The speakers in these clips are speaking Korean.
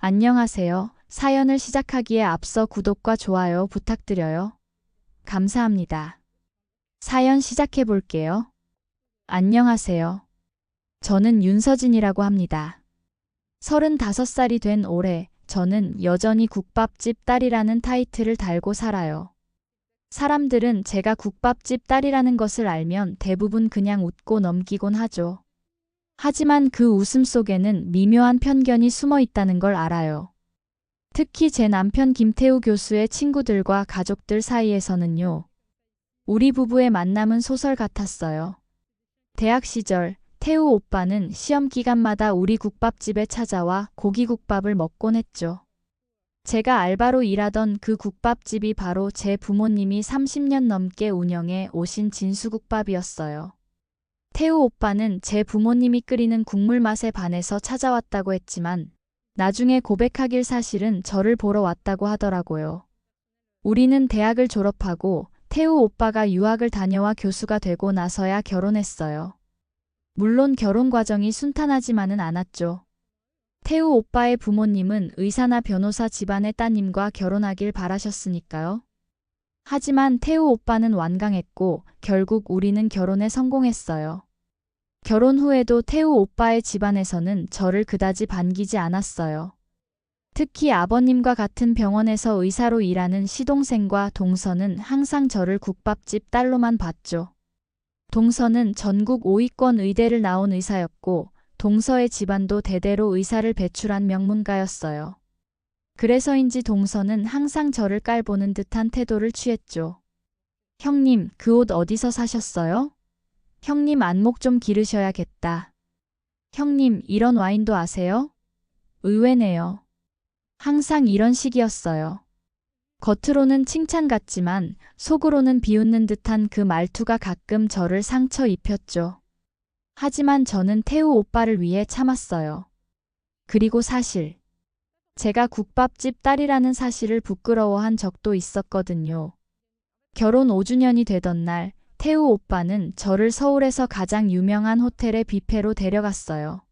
안녕하세요. 사연을 시작하기에 앞서 구독과 좋아요 부탁드려요. 감사합니다. 사연 시작해 볼게요. 안녕하세요. 저는 윤서진이라고 합니다. 35살이 된 올해 저는 여전히 국밥집 딸이라는 타이틀을 달고 살아요. 사람들은 제가 국밥집 딸이라는 것을 알면 대부분 그냥 웃고 넘기곤 하죠. 하지만 그 웃음 속에는 미묘한 편견이 숨어 있다는 걸 알아요. 특히 제 남편 김태우 교수의 친구들과 가족들 사이에서는요. 우리 부부의 만남은 소설 같았어요. 대학 시절 태우 오빠는 시험 기간마다 우리 국밥집에 찾아와 고기국밥을 먹곤 했죠. 제가 알바로 일하던 그 국밥집이 바로 제 부모님이 30년 넘게 운영해 오신 진수국밥이었어요. 태우 오빠는 제 부모님이 끓이는 국물 맛에 반해서 찾아왔다고 했지만 나중에 고백하길 사실은 저를 보러 왔다고 하더라고요. 우리는 대학을 졸업하고 태우 오빠가 유학을 다녀와 교수가 되고 나서야 결혼했어요. 물론 결혼 과정이 순탄하지만은 않았죠. 태우 오빠의 부모님은 의사나 변호사 집안의 따님과 결혼하길 바라셨으니까요. 하지만 태우 오빠는 완강했고 결국 우리는 결혼에 성공했어요. 결혼 후에도 태우 오빠의 집안에서는 저를 그다지 반기지 않았어요. 특히 아버님과 같은 병원에서 의사로 일하는 시동생과 동서는 항상 저를 국밥집 딸로만 봤죠. 동서는 전국 5위권 의대를 나온 의사였고 동서의 집안도 대대로 의사를 배출한 명문가였어요. 그래서인지 동서는 항상 저를 깔보는 듯한 태도를 취했죠. 형님, 그 옷 어디서 사셨어요? 형님 안목 좀 기르셔야겠다. 형님, 이런 와인도 아세요? 의외네요. 항상 이런 식이었어요. 겉으로는 칭찬 같지만 속으로는 비웃는 듯한 그 말투가 가끔 저를 상처 입혔죠. 하지만 저는 태우 오빠를 위해 참았어요. 그리고 사실 제가 국밥집 딸이라는 사실을 부끄러워한 적도 있었거든요. 결혼 5주년이 되던 날 태우 오빠는 저를 서울에서 가장 유명한 호텔에 뷔페로 데려갔어요.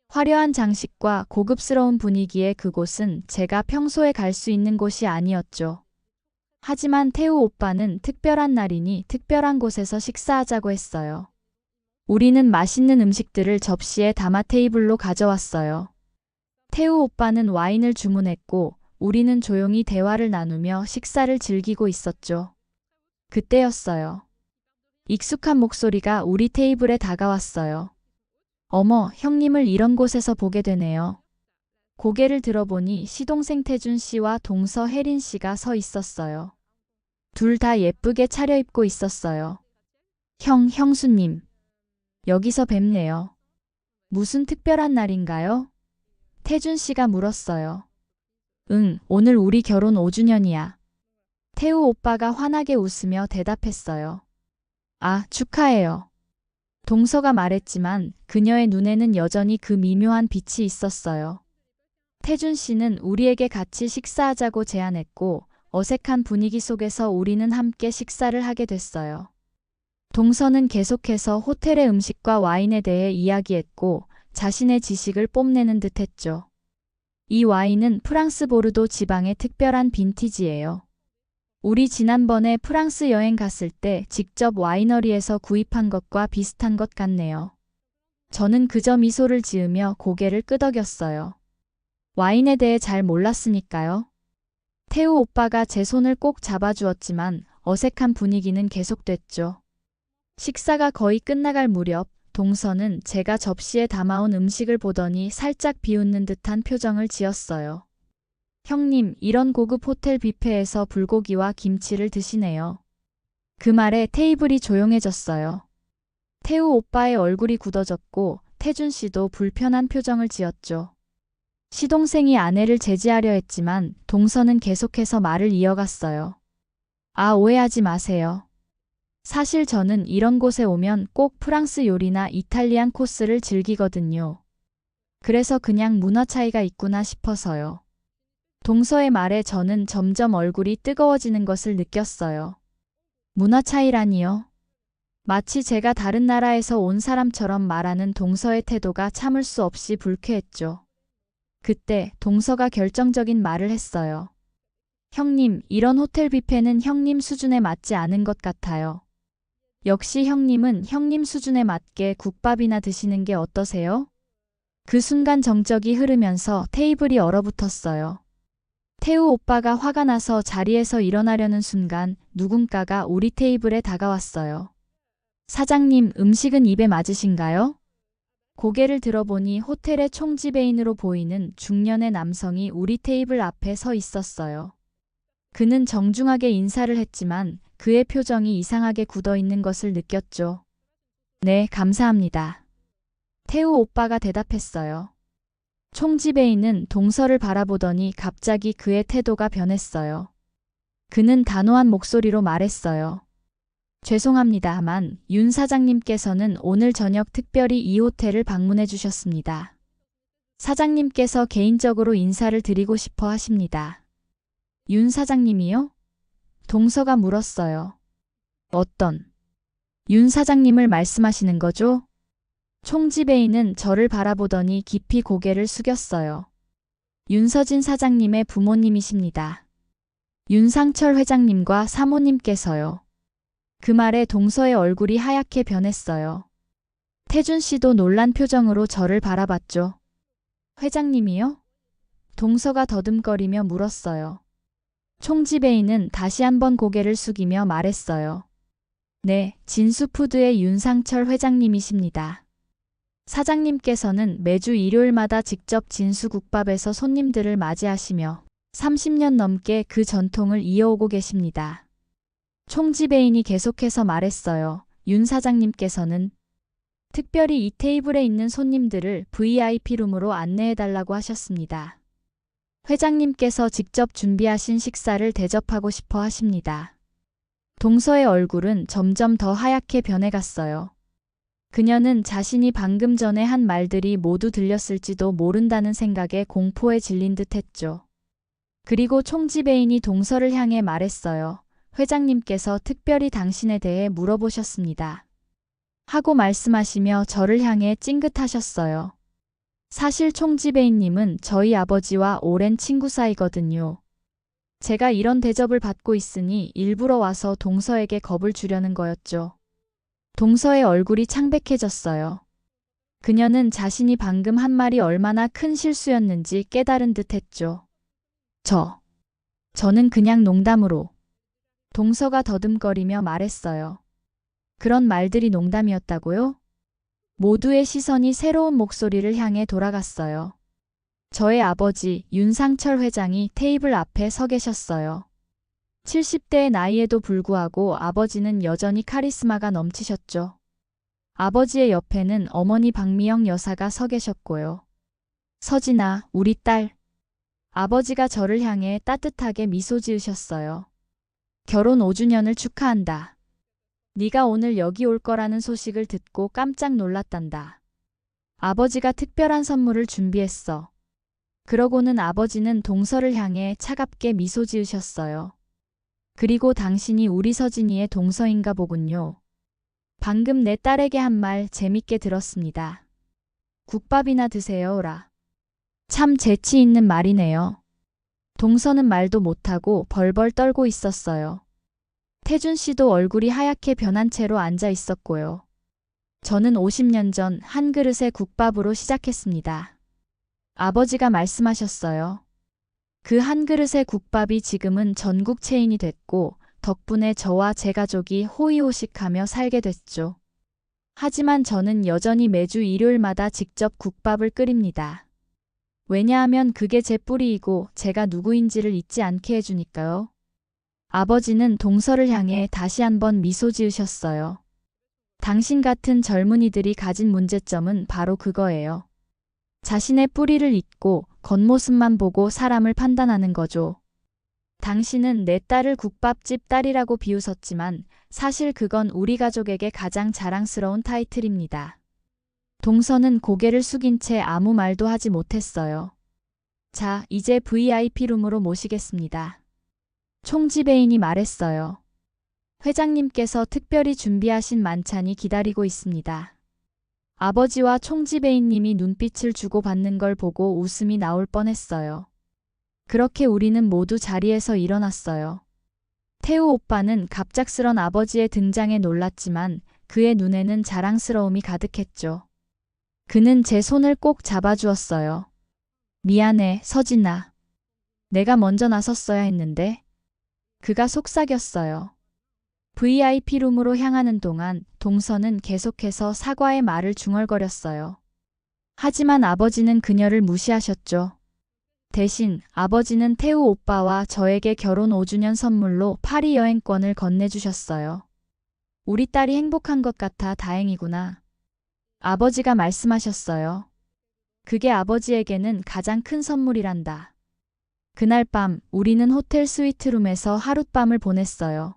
화려한 장식과 고급스러운 분위기의 그곳은 제가 평소에 갈 수 있는 곳이 아니었죠. 하지만 태우 오빠는 특별한 날이니 특별한 곳에서 식사하자고 했어요. 우리는 맛있는 음식들을 접시에 담아 테이블로 가져왔어요. 태우 오빠는 와인을 주문했고 우리는 조용히 대화를 나누며 식사를 즐기고 있었죠. 그때였어요. 익숙한 목소리가 우리 테이블에 다가왔어요. 어머, 형님을 이런 곳에서 보게 되네요. 고개를 들어보니 시동생 태준 씨와 동서 혜린 씨가 서 있었어요. 둘 다 예쁘게 차려입고 있었어요. 형수님. 여기서 뵙네요. 무슨 특별한 날인가요? 태준 씨가 물었어요. 응, 오늘 우리 결혼 5주년이야. 태우 오빠가 환하게 웃으며 대답했어요. 아, 축하해요. 동서가 말했지만 그녀의 눈에는 여전히 그 미묘한 빛이 있었어요. 태준 씨는 우리에게 같이 식사하자고 제안했고 어색한 분위기 속에서 우리는 함께 식사를 하게 됐어요. 동서는 계속해서 호텔의 음식과 와인에 대해 이야기했고 자신의 지식을 뽐내는 듯 했죠. 이 와인은 프랑스 보르도 지방의 특별한 빈티지예요. 우리 지난번에 프랑스 여행 갔을 때 직접 와이너리에서 구입한 것과 비슷한 것 같네요. 저는 그저 미소를 지으며 고개를 끄덕였어요. 와인에 대해 잘 몰랐으니까요. 태우 오빠가 제 손을 꼭 잡아주었지만 어색한 분위기는 계속됐죠. 식사가 거의 끝나갈 무렵 동서는 제가 접시에 담아온 음식을 보더니 살짝 비웃는 듯한 표정을 지었어요. 형님, 이런 고급 호텔 뷔페에서 불고기와 김치를 드시네요. 그 말에 테이블이 조용해졌어요. 태우 오빠의 얼굴이 굳어졌고 태준 씨도 불편한 표정을 지었죠. 시동생이 아내를 제지하려 했지만 동서는 계속해서 말을 이어갔어요. 아, 오해하지 마세요. 사실 저는 이런 곳에 오면 꼭 프랑스 요리나 이탈리안 코스를 즐기거든요. 그래서 그냥 문화 차이가 있구나 싶어서요. 동서의 말에 저는 점점 얼굴이 뜨거워지는 것을 느꼈어요. 문화 차이라니요? 마치 제가 다른 나라에서 온 사람처럼 말하는 동서의 태도가 참을 수 없이 불쾌했죠. 그때 동서가 결정적인 말을 했어요. 형님, 이런 호텔 뷔페는 형님 수준에 맞지 않은 것 같아요. 역시 형님은 형님 수준에 맞게 국밥이나 드시는 게 어떠세요? 그 순간 정적이 흐르면서 테이블이 얼어붙었어요. 태우 오빠가 화가 나서 자리에서 일어나려는 순간 누군가가 우리 테이블에 다가왔어요. 사장님, 음식은 입에 맞으신가요? 고개를 들어보니 호텔의 총지배인으로 보이는 중년의 남성이 우리 테이블 앞에 서 있었어요. 그는 정중하게 인사를 했지만 그의 표정이 이상하게 굳어 있는 것을 느꼈죠. 네, 감사합니다. 태우 오빠가 대답했어요. 총지배인은 동서를 바라보더니 갑자기 그의 태도가 변했어요. 그는 단호한 목소리로 말했어요. 죄송합니다만 윤 사장님께서는 오늘 저녁 특별히 이 호텔을 방문해 주셨습니다. 사장님께서 개인적으로 인사를 드리고 싶어 하십니다. 윤 사장님이요? 동서가 물었어요. 어떤 윤 사장님을 말씀하시는 거죠? 총지배인은 저를 바라보더니 깊이 고개를 숙였어요. 윤서진 사장님의 부모님이십니다. 윤상철 회장님과 사모님께서요. 그 말에 동서의 얼굴이 하얗게 변했어요. 태준 씨도 놀란 표정으로 저를 바라봤죠. 회장님이요? 동서가 더듬거리며 물었어요. 총지배인은 다시 한번 고개를 숙이며 말했어요. 네, 진수푸드의 윤상철 회장님이십니다. 사장님께서는 매주 일요일마다 직접 진수국밥에서 손님들을 맞이하시며 30년 넘게 그 전통을 이어오고 계십니다. 총지배인이 계속해서 말했어요. 윤 사장님께서는 특별히 이 테이블에 있는 손님들을 VIP룸으로 안내해달라고 하셨습니다. 회장님께서 직접 준비하신 식사를 대접하고 싶어 하십니다. 동서의 얼굴은 점점 더 하얗게 변해갔어요. 그녀는 자신이 방금 전에 한 말들이 모두 들렸을지도 모른다는 생각에 공포에 질린 듯 했죠. 그리고 총지배인이 동서를 향해 말했어요. 회장님께서 특별히 당신에 대해 물어보셨습니다. 하고 말씀하시며 저를 향해 찡긋하셨어요. 사실 총지배인님은 저희 아버지와 오랜 친구 사이거든요. 제가 이런 대접을 받고 있으니 일부러 와서 동서에게 겁을 주려는 거였죠. 동서의 얼굴이 창백해졌어요. 그녀는 자신이 방금 한 말이 얼마나 큰 실수였는지 깨달은 듯 했죠. 저는 그냥 농담으로. 동서가 더듬거리며 말했어요. 그런 말들이 농담이었다고요? 모두의 시선이 새로운 목소리를 향해 돌아갔어요. 저의 아버지 윤상철 회장이 테이블 앞에 서 계셨어요. 70대의 나이에도 불구하고 아버지는 여전히 카리스마가 넘치셨죠. 아버지의 옆에는 어머니 박미영 여사가 서 계셨고요. 서진아, 우리 딸. 아버지가 저를 향해 따뜻하게 미소 지으셨어요. 결혼 5주년을 축하한다. 네가 오늘 여기 올 거라는 소식을 듣고 깜짝 놀랐단다. 아버지가 특별한 선물을 준비했어. 그러고는 아버지는 동서를 향해 차갑게 미소 지으셨어요. 그리고 당신이 우리 서진이의 동서인가 보군요. 방금 내 딸에게 한 말 재밌게 들었습니다. 국밥이나 드세요라. 참 재치 있는 말이네요. 동서는 말도 못하고 벌벌 떨고 있었어요. 태준 씨도 얼굴이 하얗게 변한 채로 앉아 있었고요. 저는 50년 전 한 그릇의 국밥으로 시작했습니다. 아버지가 말씀하셨어요. 그 한 그릇의 국밥이 지금은 전국 체인이 됐고 덕분에 저와 제 가족이 호의호식하며 살게 됐죠. 하지만 저는 여전히 매주 일요일마다 직접 국밥을 끓입니다. 왜냐하면 그게 제 뿌리이고 제가 누구인지를 잊지 않게 해주니까요. 아버지는 동서를 향해 다시 한번 미소 지으셨어요. 당신 같은 젊은이들이 가진 문제점은 바로 그거예요. 자신의 뿌리를 잊고 겉모습만 보고 사람을 판단하는 거죠. 당신은 내 딸을 국밥집 딸이라고 비웃었지만 사실 그건 우리 가족에게 가장 자랑스러운 타이틀입니다. 동서는 고개를 숙인 채 아무 말도 하지 못했어요. 자, 이제 VIP룸으로 모시겠습니다. 총지배인이 말했어요. 회장님께서 특별히 준비하신 만찬이 기다리고 있습니다. 아버지와 총지배인님이 눈빛을 주고받는 걸 보고 웃음이 나올 뻔했어요. 그렇게 우리는 모두 자리에서 일어났어요. 태우 오빠는 갑작스런 아버지의 등장에 놀랐지만 그의 눈에는 자랑스러움이 가득했죠. 그는 제 손을 꼭 잡아주었어요. 미안해, 서진아. 내가 먼저 나섰어야 했는데. 그가 속삭였어요. VIP룸으로 향하는 동안 동서는 계속해서 사과의 말을 중얼거렸어요. 하지만 아버지는 그녀를 무시하셨죠. 대신 아버지는 태우 오빠와 저에게 결혼 5주년 선물로 파리 여행권을 건네주셨어요. 우리 딸이 행복한 것 같아 다행이구나. 아버지가 말씀하셨어요. 그게 아버지에게는 가장 큰 선물이란다. 그날 밤 우리는 호텔 스위트룸에서 하룻밤을 보냈어요.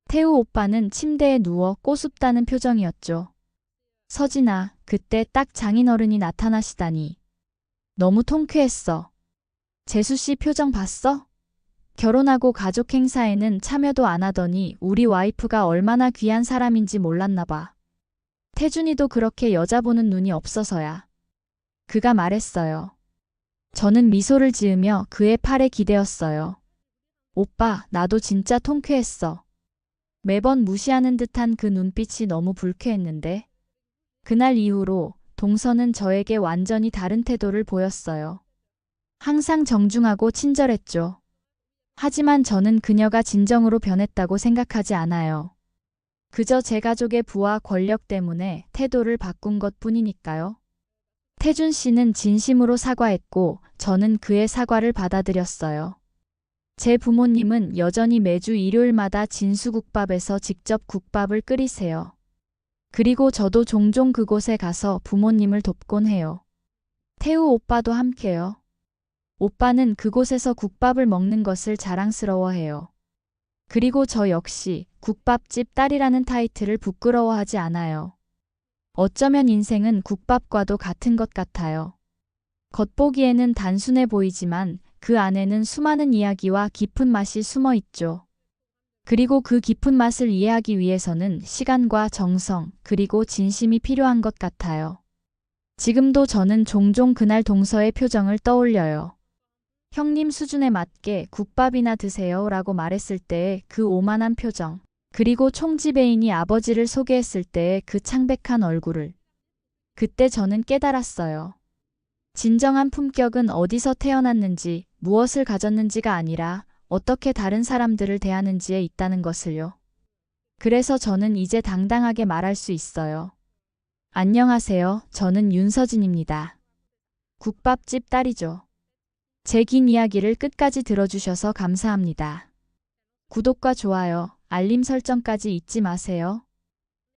태우 오빠는 침대에 누워 꼬숩다는 표정이었죠. 서진아, 그때 딱 장인어른이 나타나시다니. 너무 통쾌했어. 재수씨 표정 봤어? 결혼하고 가족 행사에는 참여도 안 하더니 우리 와이프가 얼마나 귀한 사람인지 몰랐나 봐. 태준이도 그렇게 여자 보는 눈이 없어서야. 그가 말했어요. 저는 미소를 지으며 그의 팔에 기대었어요. 오빠, 나도 진짜 통쾌했어. 매번 무시하는 듯한 그 눈빛이 너무 불쾌했는데. 그날 이후로 동서는 저에게 완전히 다른 태도를 보였어요. 항상 정중하고 친절했죠. 하지만 저는 그녀가 진정으로 변했다고 생각하지 않아요. 그저 제 가족의 부와 권력 때문에 태도를 바꾼 것 뿐이니까요. 태준 씨는 진심으로 사과했고 저는 그의 사과를 받아들였어요. 제 부모님은 여전히 매주 일요일마다 진수국밥에서 직접 국밥을 끓이세요. 그리고 저도 종종 그곳에 가서 부모님을 돕곤 해요. 태우 오빠도 함께요. 오빠는 그곳에서 국밥을 먹는 것을 자랑스러워해요. 그리고 저 역시 국밥집 딸이라는 타이틀을 부끄러워하지 않아요. 어쩌면 인생은 국밥과도 같은 것 같아요. 겉보기에는 단순해 보이지만 그 안에는 수많은 이야기와 깊은 맛이 숨어 있죠. 그리고 그 깊은 맛을 이해하기 위해서는 시간과 정성, 그리고 진심이 필요한 것 같아요. 지금도 저는 종종 그날 동서의 표정을 떠올려요. 형님 수준에 맞게 국밥이나 드세요 라고 말했을 때의 그 오만한 표정, 그리고 총지배인이 아버지를 소개했을 때의 그 창백한 얼굴을. 그때 저는 깨달았어요. 진정한 품격은 어디서 태어났는지, 무엇을 가졌는지가 아니라 어떻게 다른 사람들을 대하는지에 있다는 것을요. 그래서 저는 이제 당당하게 말할 수 있어요. 안녕하세요. 저는 윤서진입니다. 국밥집 딸이죠. 제 긴 이야기를 끝까지 들어주셔서 감사합니다. 구독과 좋아요, 알림 설정까지 잊지 마세요.